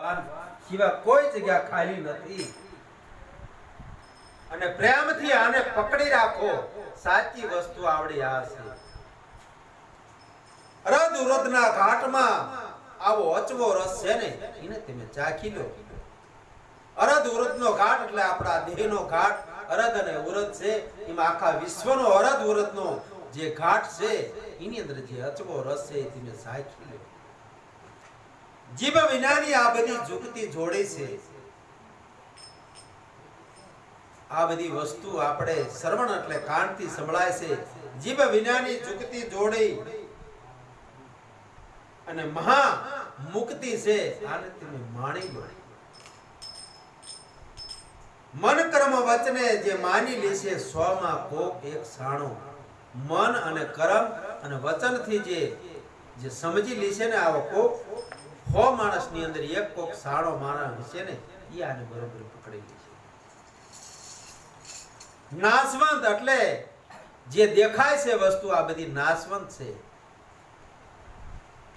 સિવાય કોઈ જગ્યા ખાલી નથી અને પ્રેમથી આને પકડી રાખો સાચી વસ્તુ આવડી આ છે અરદ ઉરદના ઘાટમાં આવો અચવો રસ છે ને એને તમે ચાખી લો અરદ ઉરદનો ઘાટ એટલે આપણા દેહનો ઘાટ અરદ અને ઉરદ છે એમાં આખા વિશ્વનો અરદ ઉરદનો જે ઘાટ છે એની અંદર જે અચવો રસ છે તમે ચાખી લો જીભ વિનાની આ બધી જુગતી જોડી છે આ બધી વસ્તુ આપણે શ્રવણ એટલે કાનથી સંભળાય છે જીભ વિનાની જુગતી જોડી અને મહા મુક્તિ છે આને તમે માણી લો મન કર્મ વચને જે માની લેશે 100 માં કોક એક સાણો મન અને કર્મ અને વચન થી જે સમજી લેશે ને આવો કોક 100 માણસ ની અંદર એક કોક સાણો માણસ છે ને એ આને બરોબર પકડી લેશે નાશવંત એટલે જે દેખાય છે વસ્તુ આ બધી નાશવંત છે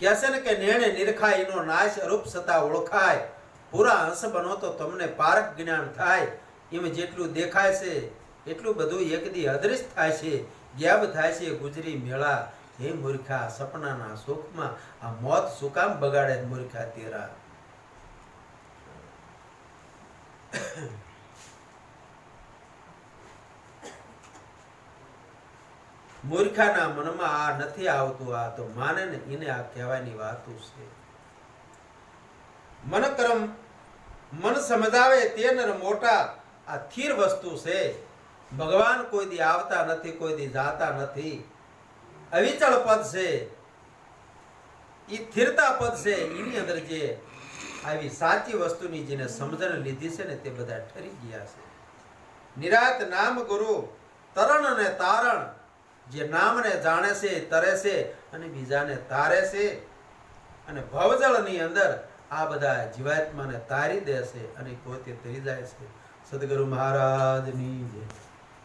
કહેશે ને કે નેણે નિરખાય એનો નાશ અરૂપ સતા ઓળખાય પૂરા હંસ બનો તો તમને પારખ જ્ઞાન થાય એમ જેટલું દેખાય છે એટલું બધું એકદી અદૃશ્ય થાય છે ગેબ થાય છે ગુજરી મેળા હે મૂર્ખા સપનાના સુખમાં આ મોત શું કામ બગાડે મૂર્ખા તેરા મૂર્ખાના મનમાં આ નથી આવતું આ તો માને ને એને આ કહેવાની વાતો છે મન કર્મ મન સમજાવે તે નર મોટા આ સ્થિર વસ્તુ છે ભગવાન કોઈ દી આવતા નથી કોઈ દી જાતા નથી અવિચળ પદ છે ઈ સ્થિરતા પદ છે એની અંદર જે આવી સાચી વસ્તુની જેને સમજણ લીધી છે ને તે બધા ઠરી ગયા છે નિરાત નામ ગુરુ તરણ અને તારણ જે નામને જાણે છે તરે છે અને બીજાને તારે છે અને ભવજળની અંદર આ બધા જીવાત્માને તારી દે છે અને પોતે તરી જાય છે સદગુરુ મહારાજની જય